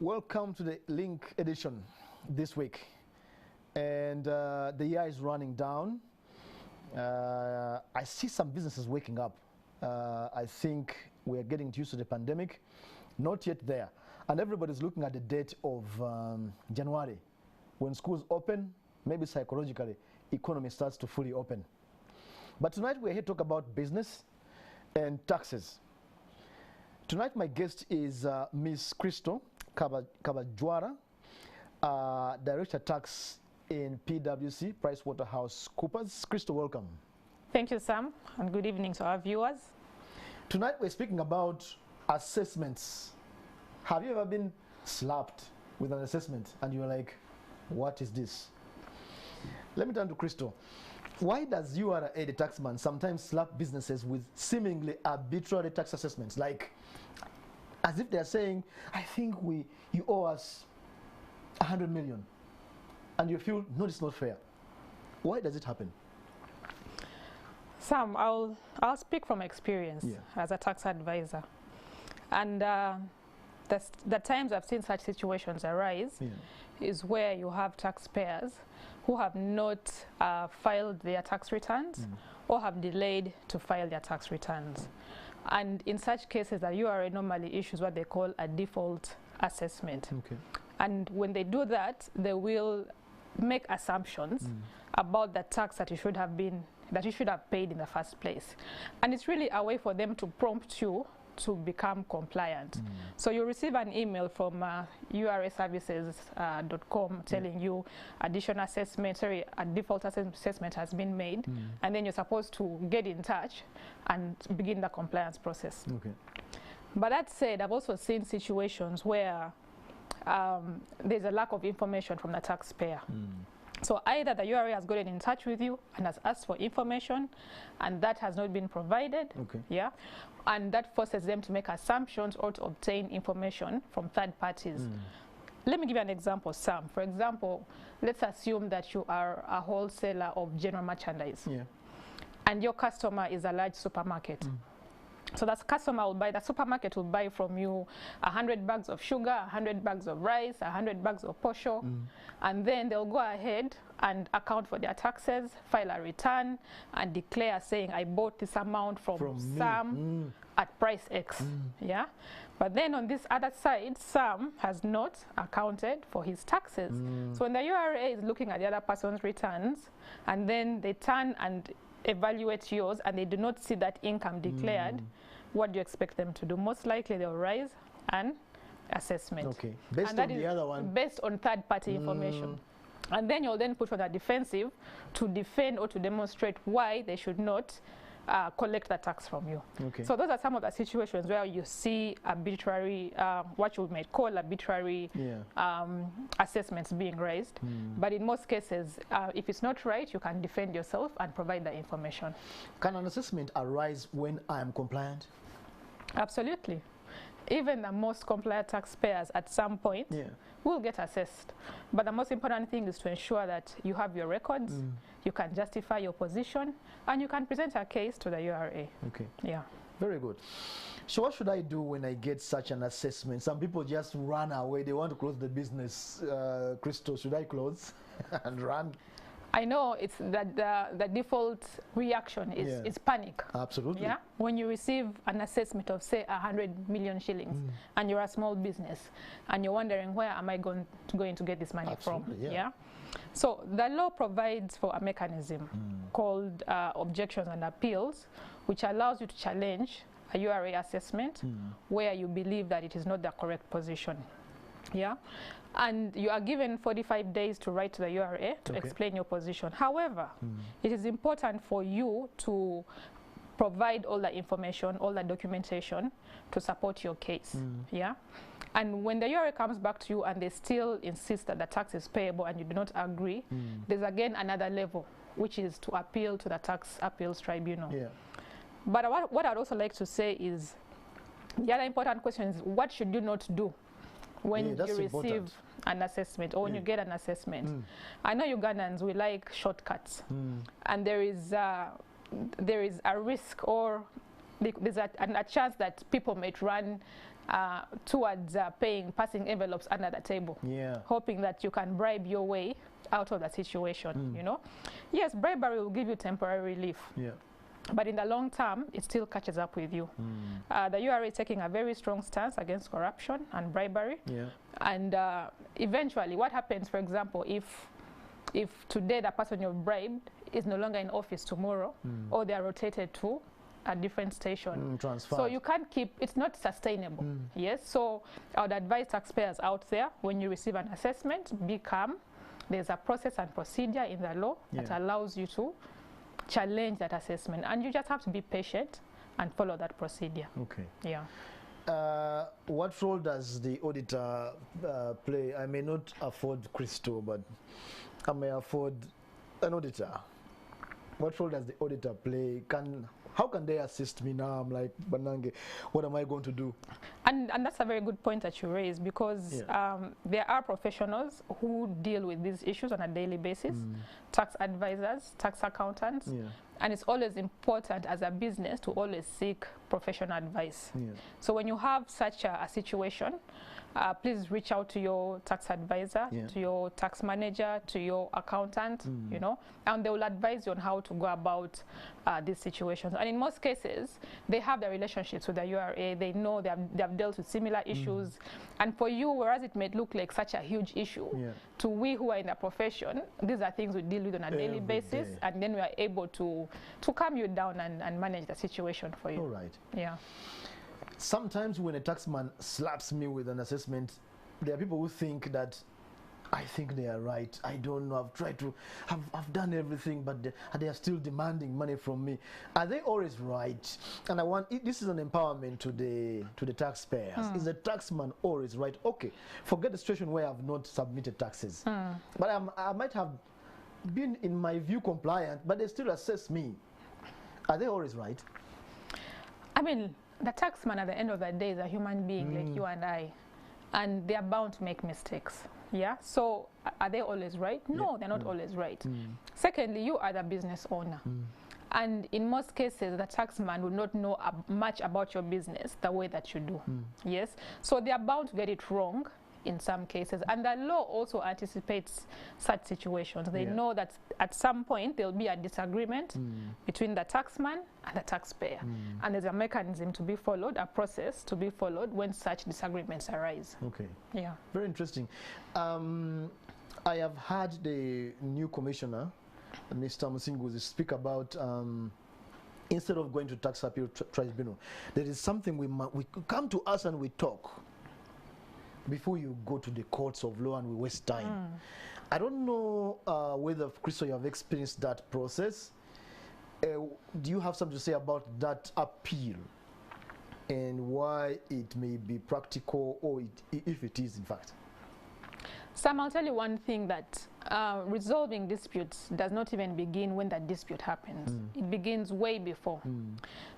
Welcome to the Link edition this week. And the year is running down. I see some businesses waking up. I think we're getting used to the pandemic. Not yet there. And everybody's looking at the date of January. When schools open, maybe psychologically, economy starts to fully open. But tonight we're here to talk about business and taxes. Tonight my guest is Ms. Crystal Kabajwara, Director Tax in PwC, PriceWaterHouseCoopers. Crystal, welcome. Thank you, Sam, and good evening to our viewers. Tonight we're speaking about assessments. Have you ever been slapped with an assessment and you're like, what is this? Let me turn to Crystal. Why does URA, the taxman, sometimes slap businesses with seemingly arbitrary tax assessments? Like, as if they're saying, I think you owe us 100 million. And you feel, no, it's not fair. Why does it happen? Sam, I'll speak from experience as a tax advisor. And the times I've seen such situations arise is where you have taxpayers who have not filed their tax returns or have delayed to file their tax returns. And in such cases, the URA normally issues what they call a default assessment. Okay. And when they do that, they will make assumptions about the tax that you should have paid in the first place. And it's really a way for them to prompt you to become compliant. So you receive an email from uraservices.com telling you additional assessment, a default assessment has been made, and then you're supposed to get in touch and begin the compliance process. Okay. But that said, I've also seen situations where there's a lack of information from the taxpayer. So either the URA has gotten in touch with you and has asked for information, and that has not been provided, and that forces them to make assumptions or to obtain information from third parties. Let me give you an example, Sam. For example, let's assume that you are a wholesaler of general merchandise, and your customer is a large supermarket. So that customer will buy, the supermarket will buy from you 100 bags of sugar, 100 bags of rice, 100 bags of posho, and then they'll go ahead and account for their taxes, file a return, and declare saying, I bought this amount from Sam at price X. But then on this other side, Sam has not accounted for his taxes. So when the URA is looking at the other person's returns, and then they turn and evaluate yours and they do not see that income declared, what do you expect them to do? Most likely they'll rise an assessment. Okay. Based on the other one? Based on third-party information. And then you'll then put on a defensive to defend or to demonstrate why they should not collect the tax from you. Okay. So those are some of the situations where you see arbitrary, what you might call arbitrary assessments being raised. But in most cases, if it's not right, you can defend yourself and provide the information. Can an assessment arise when I am compliant? Absolutely. Even the most compliant taxpayers at some point will get assessed. But the most important thing is to ensure that you have your records, you can justify your position, and you can present a case to the URA. Okay. Yeah. Very good. So what should I do when I get such an assessment? Some people just run away. They want to close the business. Crystal, should I close and run? I know it's that the default reaction is panic. Absolutely. Yeah. When you receive an assessment of say 100 million shillings and you're a small business and you're wondering where am I going to get this money from? Yeah. So the law provides for a mechanism called objections and appeals, which allows you to challenge a URA assessment where you believe that it is not the correct position. Yeah. And you are given 45 days to write to the URA to explain your position. However, it is important for you to provide all the information, all the documentation to support your case. Yeah. And when the URA comes back to you and they still insist that the tax is payable and you do not agree, there's again another level, which is to appeal to the Tax Appeals Tribunal. Yeah. But what I'd also like to say is, the other important question is, what should you not do when you receive an assessment or when you get an assessment? I know Ugandans, we like shortcuts, and there is a risk or there's a chance that people might run towards passing envelopes under the table, hoping that you can bribe your way out of the situation, you know. Yes, bribery will give you temporary relief. But in the long term, it still catches up with you. The URA is taking a very strong stance against corruption and bribery. And eventually, what happens, for example, if today the person you've bribed is no longer in office tomorrow, or they are rotated to a different station. So you can't keep, it's not sustainable. Yes, so I would advise taxpayers out there, when you receive an assessment, be calm. There's a process and procedure in the law that allows you to challenge that assessment, and you just have to be patient and follow that procedure. What role does the auditor play? I may not afford Crystal, but I may afford an auditor. What role does the auditor play? How can they assist me now? I'm like, Banange, what am I going to do? And that's a very good point that you raise, because there are professionals who deal with these issues on a daily basis, tax advisors, tax accountants, and it's always important as a business to always seek professional advice. So when you have such a situation, please reach out to your tax advisor, to your tax manager, to your accountant, you know, and they will advise you on how to go about these situations. And in most cases, they have the relationships with the URA. They know they have dealt with similar issues. And for you, whereas it may look like such a huge issue, to we who are in the profession, these are things we deal with on a daily basis, and then we are able to calm you down and manage the situation for you. All right. Sometimes when a taxman slaps me with an assessment, there are people who think that I think they are right. I don't know. I've tried to, I've done everything, but they are still demanding money from me. Are they always right? And this is an empowerment to the taxpayers. Is the taxman always right? Okay, forget the situation where I've not submitted taxes, but I might have been, in my view, compliant, but they still assess me. Are they always right? I mean, the taxman at the end of the day is a human being like you and I, and they are bound to make mistakes. So are they always right? No, they're not always right. Secondly, you are the business owner, and in most cases the taxman will not know much about your business the way that you do. So they are bound to get it wrong in some cases, and the law also anticipates such situations. They know that at some point there'll be a disagreement between the taxman and the taxpayer, and there's a mechanism to be followed, a process to be followed when such disagreements arise. Very interesting. I have heard the new commissioner, Mr. Musinguzi, speak about instead of going to tax appeal tribunal, there is something we come to us and we talk before you go to the courts of law and we waste time. I don't know whether, Crystal, you have experienced that process. Do you have something to say about that appeal and why it may be practical, or if it is in fact? Sam, I'll tell you one thing, that resolving disputes does not even begin when that dispute happens. It begins way before.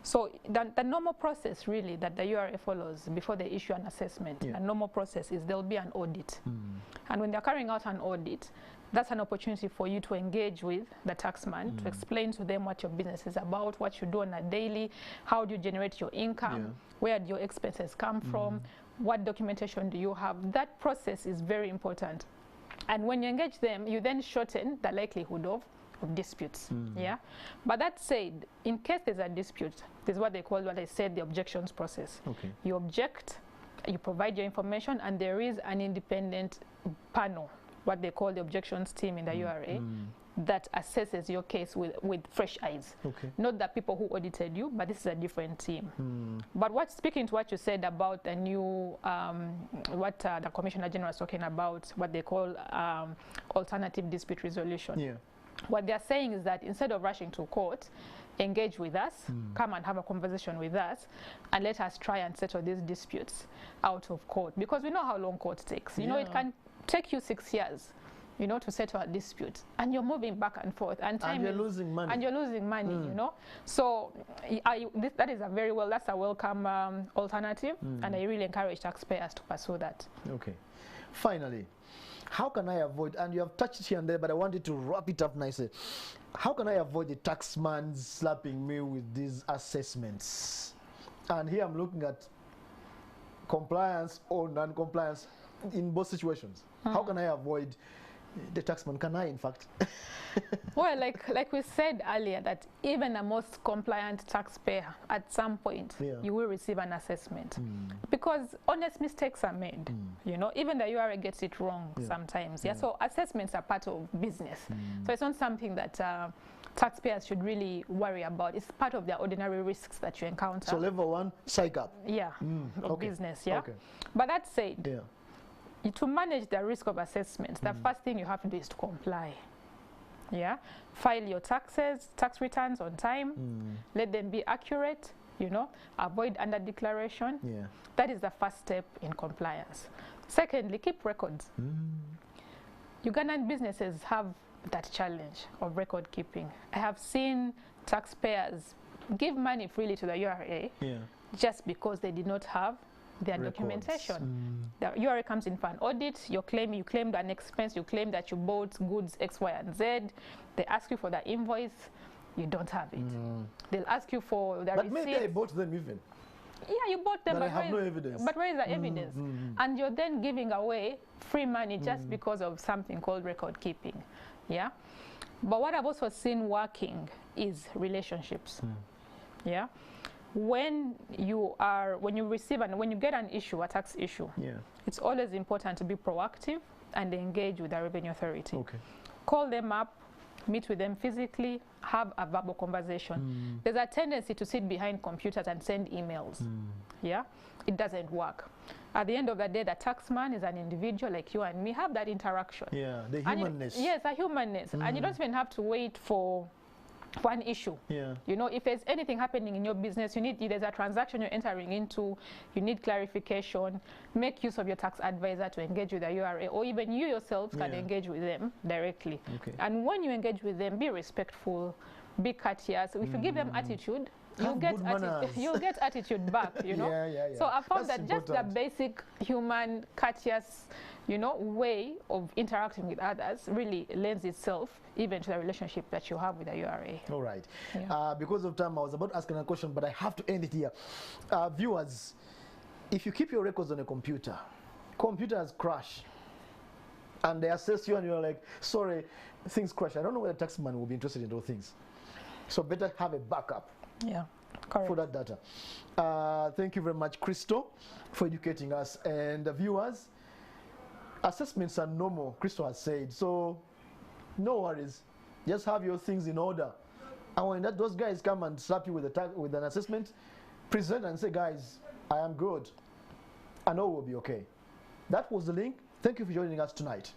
So the normal process really that the URA follows before they issue an assessment, a normal process is there'll be an audit. And when they're carrying out an audit, that's an opportunity for you to engage with the taxman, to explain to them what your business is about, what you do on a daily, how do you generate your income, where do your expenses come from, what documentation do you have. That process is very important. And when you engage them, you then shorten the likelihood of disputes. But that said, in case there's a dispute, there's what they call, what I said, the objections process. You object, you provide your information, and there is an independent panel, what they call the objections team in the URA, that assesses your case with fresh eyes. Not the people who audited you, but this is a different team. But speaking to what you said about the new, the Commissioner General is talking about, what they call alternative dispute resolution. What they're saying is that instead of rushing to court, engage with us, come and have a conversation with us, and let us try and settle these disputes out of court. Because we know how long court takes. You know, it can take you 6 years, you know, to settle a dispute, and you're moving back and forth, and time you're losing money. And you're losing money, you know. So that is that's a welcome alternative, and I really encourage taxpayers to pursue that. Finally, how can I avoid, and you have touched it here and there, but I wanted to wrap it up nicely. How can I avoid the taxman slapping me with these assessments? And here I'm looking at compliance or non-compliance in both situations. How can I avoid the taxman? Can I, in fact? Well, like we said earlier, that even the most compliant taxpayer, at some point, you will receive an assessment. Because honest mistakes are made. You know, even the URA gets it wrong sometimes. So assessments are part of business. So it's not something that taxpayers should really worry about. It's part of the ordinary risks that you encounter. So level 1, psych up. Of business. But that said, to manage the risk of assessments, the first thing you have to do is to comply. File your tax returns on time. Let them be accurate. You know, avoid under declaration. That is the first step in compliance. Secondly, keep records. Ugandan businesses have that challenge of record keeping. I have seen taxpayers give money freely to the URA just because they did not have their documentation. The URA comes in for an audit, you claimed an expense, you claim that you bought goods X, Y, and Z. They ask you for the invoice, you don't have it. They'll ask you for the receipt. But maybe I bought them even. Yeah, you bought them, but I have no evidence. But where is the evidence? And you're then giving away free money just because of something called record keeping. But what I've also seen working is relationships. When you receive and when you get an issue, a tax issue, it's always important to be proactive and engage with the revenue authority. Call them up, meet with them physically, have a verbal conversation. There's a tendency to sit behind computers and send emails. It doesn't work. At the end of the day, the taxman is an individual like you and me. Have that interaction. The humanness. Yes, a humanness. And you don't even have to wait for one issue. You know, if there's anything happening in your business, there's a transaction you're entering into, you need clarification, make use of your tax advisor to engage with the URA, or even you yourself can engage with them directly. And when you engage with them, be respectful, be courteous. If you give them attitude, you'll get attitude back, you know. So I found that just the basic human, courteous, you know, way of interacting with others really lends itself even to the relationship that you have with the URA. All right. Because of time, I was about asking a question, but I have to end it here. Viewers, if you keep your records on a computer, computers crash, and they assess you and you're like, sorry, things crash. I don't know whether the taxman will be interested in those things. So better have a backup. For that data. Thank you very much, Crystal, for educating us. And the viewers, assessments are normal, Crystal has said. So no worries. Just have your things in order. And when those guys come and slap you with an assessment, present and say, guys, I am good. I know we'll be okay. That was the link. Thank you for joining us tonight.